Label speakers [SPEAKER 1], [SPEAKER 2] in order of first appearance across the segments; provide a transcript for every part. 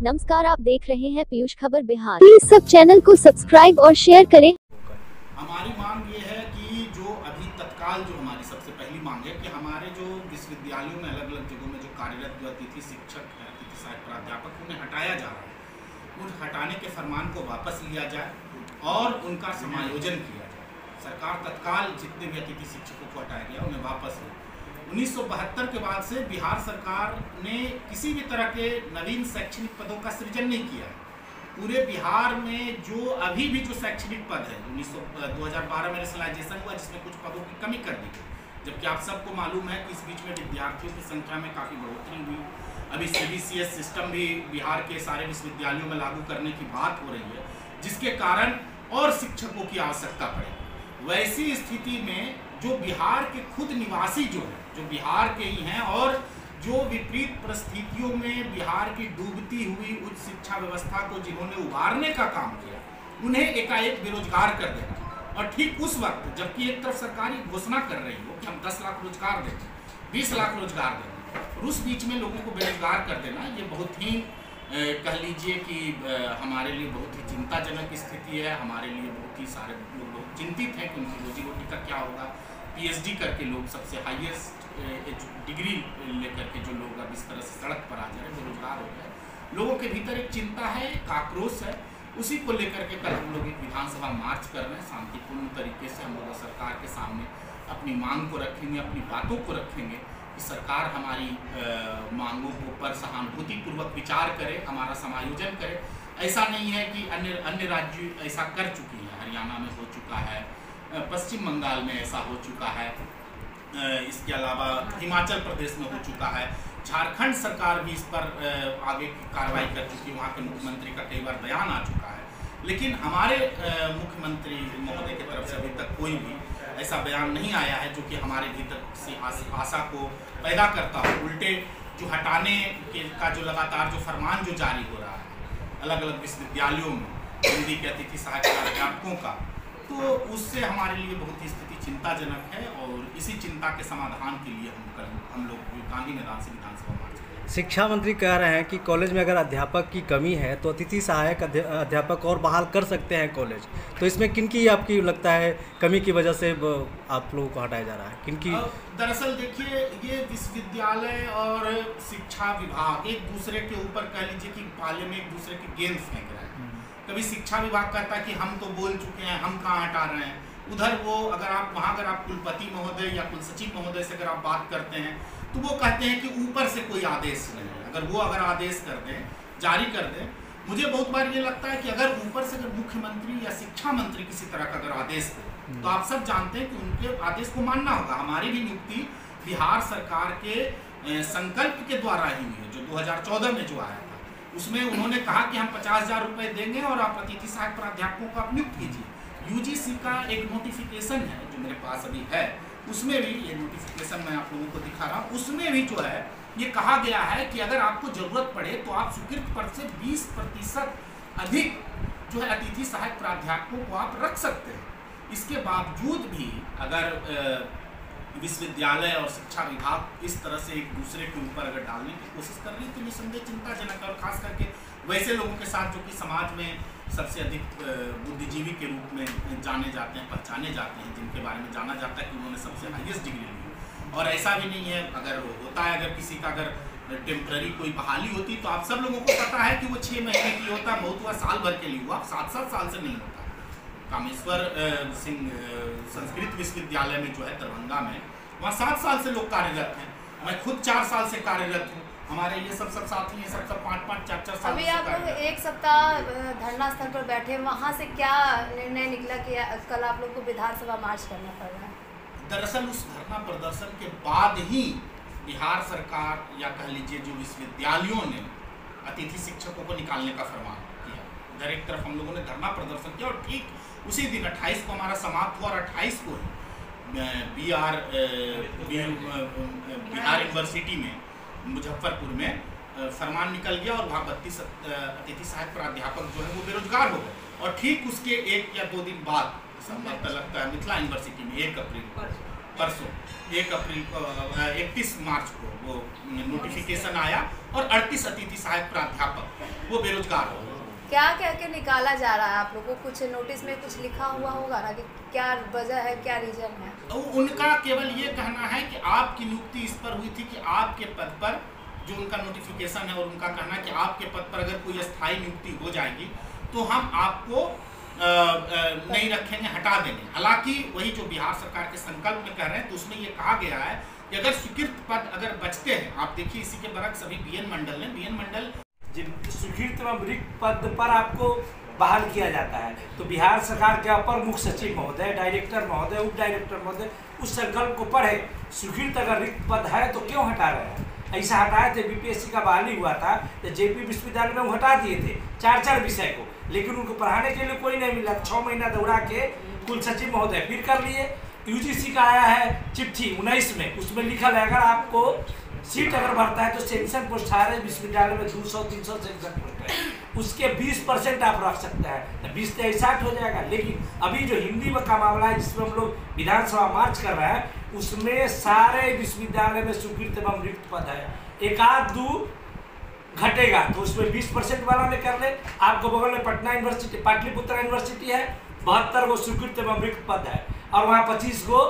[SPEAKER 1] नमस्कार, आप देख रहे हैं पीयूष खबर बिहार। प्लीज सब चैनल को सब्सक्राइब और शेयर करें।
[SPEAKER 2] हमारी मांग ये है कि जो अभी तत्काल जो हमारी सबसे पहली मांग है कि हमारे जो विश्वविद्यालयों में अलग अलग जगहों में जो कार्यरत जो अतिथि शिक्षक हैं, अतिथि सहायक प्राध्यापक, उन्हें हटाया जा रहा है, उन हटाने के फरमान को वापस लिया जाए और उनका समायोजन किया जाए। सरकार तत्काल जितने भी अतिथि शिक्षकों को हटाया गया उन्हें वापस ले। 1972 के बाद से बिहार सरकार ने किसी भी तरह के नवीन शैक्षणिक पदों का सृजन नहीं किया है। पूरे बिहार में जो अभी भी जो शैक्षणिक पद है 2012 में रेशनलाइजेशन हुआ जिसमें कुछ पदों की कमी कर दी गई, जबकि आप सबको मालूम है कि इस बीच में विद्यार्थियों की संख्या में काफ़ी बढ़ोतरी हुई। अभी CBCS सिस्टम भी बिहार के सारे विश्वविद्यालयों में लागू करने की बात हो रही है, जिसके कारण और शिक्षकों की आवश्यकता पड़ेगी। वैसी स्थिति में जो बिहार के खुद निवासी जो है, जो बिहार के ही हैं और जो विपरीत परिस्थितियों में बिहार की डूबती हुई उच्च शिक्षा व्यवस्था को जिन्होंने उभारने का काम किया, उन्हें एकाएक बेरोजगार कर देना। और ठीक उस वक्त जबकि एक तरफ सरकारी घोषणा कर रही हो कि हम 10 लाख रोजगार देंगे, 20 लाख रोजगार देंगे, और उस बीच में लोगों को बेरोजगार कर देना, ये बहुत ही कह लीजिए कि हमारे लिए बहुत ही चिंताजनक स्थिति है। हमारे लिए बहुत ही सारे लोग बहुत चिंतित हैं कि उनकी रोजी रोटी का क्या होगा। PhD करके लोग, सबसे हाईएस्ट डिग्री लेकर के जो लोग अब इस तरह से सड़क पर आ जा रहे हैं, बेरोजगार हो गए, लोगों के भीतर एक चिंता है, एक आक्रोश है। उसी को लेकर के कल हम लोग एक विधानसभा मार्च कर रहे हैं। शांतिपूर्ण तरीके से हम लोग सरकार के सामने अपनी मांग को रखेंगे, अपनी बातों को रखेंगे कि सरकार हमारी मांगों को पर सहानुभूतिपूर्वक विचार करे, हमारा समायोजन करे। ऐसा नहीं है कि अन्य राज्य ऐसा कर चुकी है, हरियाणा में हो चुका है, पश्चिम बंगाल में ऐसा हो चुका है, इसके अलावा हिमाचल प्रदेश में हो चुका है, झारखंड सरकार भी इस पर आगे की कार्रवाई कर चुकी है, वहाँ के मुख्यमंत्री का कई बार बयान आ चुका है। लेकिन हमारे मुख्यमंत्री महोदय की तरफ से अभी तक कोई भी ऐसा बयान नहीं आया है जो कि हमारे भीतर से आशा को पैदा करता हो। उल्टे जो हटाने का जो लगातार जो फरमान जो जारी हो रहा है अलग अलग विश्वविद्यालयों में हिंदी के अतिथि सहायक प्राध्यापकों का, तो उससे हमारे लिए बहुत ही स्थिति चिंताजनक है। और इसी चिंता के समाधान के लिए हम लोग गांधी मैदान से विधानसभा मार्च करेंगे।
[SPEAKER 3] शिक्षा मंत्री कह रहे हैं कि कॉलेज में अगर अध्यापक की कमी है तो अतिथि सहायक अध्यापक और बहाल कर सकते हैं कॉलेज। तो इसमें किनकी आपकी लगता है कमी की वजह से आप लोगों को हटाया जा रहा है, किनकी?
[SPEAKER 2] दरअसल देखिए, ये विश्वविद्यालय और शिक्षा विभाग एक दूसरे के ऊपर कह लीजिए कि पाले में एक दूसरे की गेंद फेंक रहे हैं। कभी शिक्षा विभाग कहता है कि हम तो बोल चुके हैं, हम कहाँ हटा रहे हैं। उधर वो अगर आप कुलपति महोदय या कुलसचिव महोदय से अगर आप बात करते हैं तो वो कहते हैं कि ऊपर से कोई आदेश नहीं है। अगर आदेश कर दें, जारी कर दें, मुझे बहुत बार ये लगता है कि अगर ऊपर से अगर मुख्यमंत्री या शिक्षा मंत्री किसी तरह का अगर आदेश दें तो आप सब जानते हैं कि उनके आदेश को मानना होगा। हमारी भी नियुक्ति बिहार सरकार के संकल्प के द्वारा ही हुई है, जो 2014 में जो आया था। उसमें उन्होंने कहा कि हम 50,000 रुपये देंगे और आप अतिथि सहायक प्राध्यापकों को आप नियुक्त कीजिए। UGC का एक नोटिफिकेशन है जो मेरे पास अभी है, उसमें भी ये नोटिफिकेशन मैं आप लोगों को दिखा रहा हूँ। उसमें भी जो है ये कहा गया है कि अगर आपको जरूरत पड़े तो आप स्वीकृत पद से 20% अधिक जो है अतिथि सहायक प्राध्यापकों को आप रख सकते हैं। इसके बावजूद भी अगर विश्वविद्यालय और शिक्षा विभाग इस तरह से एक दूसरे के ऊपर अगर डालने की कोशिश कर रही है तो निसंदेह चिंताजनक है। और खास करके वैसे लोगों के साथ जो कि समाज में सबसे अधिक बुद्धिजीवी के रूप में जाने जाते हैं, पहचाने जाते हैं, जिनके बारे में जाना जाता है कि उन्होंने सबसे हाईएस्ट डिग्री ली। और ऐसा भी नहीं है, अगर होता है अगर किसी का अगर टेम्पररी कोई बहाली होती तो आप सब लोगों को पता है कि वो 6 महीने के लिए होता, बहुत हुआ साल भर के लिए हुआ, 7-7 साल से नहीं होता। कामेश्वर सिंह संस्कृत विश्वविद्यालय में जो है दरभंगा में, वहाँ 7 साल से लोग कार्यरत हैं। मैं खुद 4 साल से कार्यरत हूँ। हमारे ये सब साथी हैं, सब 5-5, 4-4 साल।
[SPEAKER 4] अभी आप लोग एक सप्ताह धरना स्थल पर बैठे, वहाँ से क्या निर्णय निकला कि कल आप लोग को विधानसभा मार्च करना पड़ रहा है? दरअसल
[SPEAKER 2] उस धरना प्रदर्शन के बाद ही बिहार सरकार या कह लीजिए जो विश्वविद्यालयों ने अतिथि शिक्षकों को निकालने का फरमान किया। इधर एक तरफ हम लोगों ने धरना प्रदर्शन किया और ठीक उसी दिन 28 को हमारा समाप्त हुआ और 28 को बिहार यूनिवर्सिटी में मुजफ्फरपुर में फरमान निकल गया और वहाँ 32 अतिथि सहायक प्राध्यापक जो है वो बेरोजगार हो गए। और ठीक उसके 1 या 2 दिन बाद लगता है मिथिला यूनिवर्सिटी में 1 अप्रैल परसों 1 अप्रैल को 31 मार्च को वो नोटिफिकेशन आया और 38 अतिथि सहायक प्राध्यापक वो बेरोजगार हो गए।
[SPEAKER 4] क्या कह के निकाला जा रहा है? आप लोगों को कुछ नोटिस में कुछ लिखा हुआ होगा ना कि क्या वजह है, क्या रीजन है?
[SPEAKER 2] तो उनका केवल ये कहना है कि आपकी नियुक्ति इस पर हुई थी कि आपके पद पर, जो उनका नोटिफिकेशन है और उनका कहना है कि आपके पद पर अगर कोई स्थायी नियुक्ति हो जाएगी तो हम आपको नहीं रखेंगे, हटा देंगे। हालांकि वही जो बिहार सरकार के संकल्प में कह रहे हैं तो उसमें ये कहा गया है कि अगर स्वीकृत पद अगर बचते हैं, आप देखिए इसी के बरक सभी बीएन मंडल
[SPEAKER 5] जिन स्वीकृत एवं रिक्त पद पर आपको बहाल किया जाता है, तो बिहार सरकार के अपर मुख्य सचिव महोदय, डायरेक्टर महोदय, उप डायरेक्टर महोदय उस संकल्प को पढ़े। स्वीकृत अगर रिक्त पद है तो क्यों हटा रहे हैं? ऐसा हटाए थे, बीपीएससी का बहाली हुआ था तो जेपी विश्वविद्यालय में वो हटा दिए थे 4 विषय को, लेकिन उनको पढ़ाने के लिए कोई नहीं मिला। 6 महीना दौड़ा के कुल सचिव महोदय फिर कर लिए। यूजीसी का आया है चिट्ठी 19 में, उसमें लिखा है अगर आपको सीट अगर भरता है तो सेक्शन पोस्ट सारे विश्वविद्यालय में 200-300 सेक्शन पोस्ट है, उसके 20% आप रख सकते हैं, तो 20 से 60 हो जाएगा। लेकिन अभी जो हिंदी में का मामला है जिसमें हम लोग विधानसभा मार्च कर रहे हैं, उसमें सारे विश्वविद्यालय में स्वीकृत एवं रिक्त पद है। 1-2 घटेगा तो उसमें 20% वाला में कर ले। आपको बगल में पटना यूनिवर्सिटी, पाटलिपुत्र यूनिवर्सिटी है, 72 गो स्वीकृत एवं रिक्त पद है और वहाँ 25 गो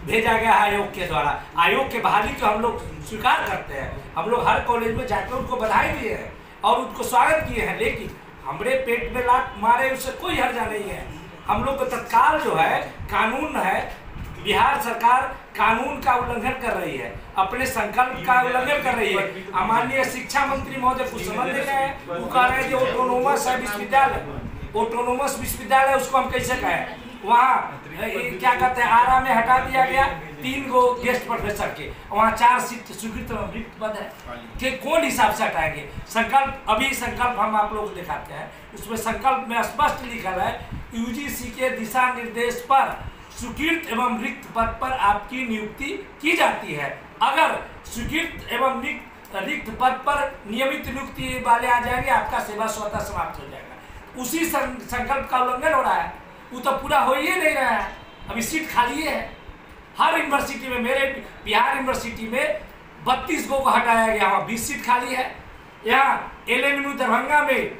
[SPEAKER 5] भेजा गया है आयोग के द्वारा। आयोग के बहाली को हम लोग स्वीकार करते हैं, हम लोग हर कॉलेज में जाकर उनको बधाई दिए हैं और उनको स्वागत किए हैं, लेकिन हमारे पेट में लात मारे उससे कोई हर्जा नहीं है। हम लोग को तत्काल जो है कानून है, बिहार सरकार कानून का उल्लंघन कर रही है, अपने संकल्प का उल्लंघन कर रही है। माननीय शिक्षा मंत्री महोदय कुछ समझ नहीं रहे हैं, वो कह रहे हैं कि ऑटोनोमस है विश्वविद्यालय, ऑटोनोमस विश्वविद्यालय उसको हम कैसे कहें? वहाँ क्या कहते हैं, आरा में हटा दिया गया 3 गो गेस्ट प्रोफेसर के, वहाँ 4 सीट स्वीकृत रिक्त पद है कि कौन हिसाब से हटाएंगे? संकल्प, अभी संकल्प हम आप लोग को दिखाते हैं, उसमें संकल्प में स्पष्ट लिखा है यूजीसी के दिशा निर्देश पर स्वीकृत एवं रिक्त पद पर आपकी नियुक्ति की जाती है। अगर स्वीकृत एवं रिक्त पद पर नियमित नियुक्ति वाले आ जाएंगे, आपका सेवा स्वतः समाप्त हो जाएगा। उसी संकल्प का उल्लंघन हो रहा है, वो तो पूरा हो ही नहीं रहा है। अभी सीट खाली है हर यूनिवर्सिटी में। मेरे बिहार यूनिवर्सिटी में 32 गो को हटाया गया, वहाँ 20 सीट खाली है। यहाँ LMU दरभंगा में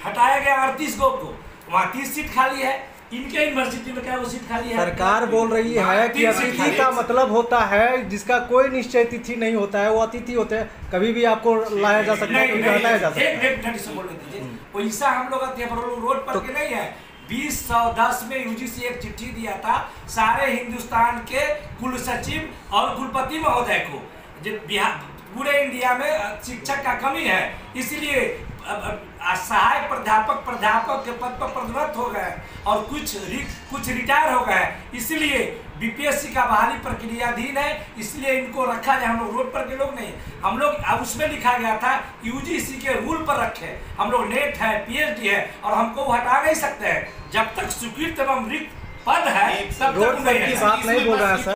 [SPEAKER 5] हटाया गया 38 गो को, वहाँ 30 सीट खाली है। इनके यूनिवर्सिटी में क्या वो सीट खाली है?
[SPEAKER 3] सरकार बोल रही है कि अतिथि का मतलब होता है जिसका कोई निश्चय तिथि नहीं होता है, वो अतिथि होते हैं, कभी भी आपको लाया जा सकता है, कभी हटाया जा सकता है।
[SPEAKER 5] वैसा हम लोग रोड पर के नहीं है। 2010 में यूजीसी एक चिट्ठी दिया था सारे हिंदुस्तान के कुल सचिव और कुलपति महोदय को, बिहार पूरे इंडिया में शिक्षक का कमी है, इसलिए सहायक प्राध्यापक के पद पर पदोन्नत हो गए और कुछ रिटायर हो गए, इसलिए बीपीएससी का बहाली प्रक्रियाधीन है, इसलिए इनको रखा जाए। हम लोग रोड पर के लोग नहीं, हम लोग उसमें लिखा गया था यूजीसी के रूल पर रखे। हम लोग नेट है, पीएचडी है और हमको हटा नहीं सकते हैं जब तक स्वीकृत एवं रिक्त पद है, तब तक
[SPEAKER 3] नहीं बोल रहा है सर।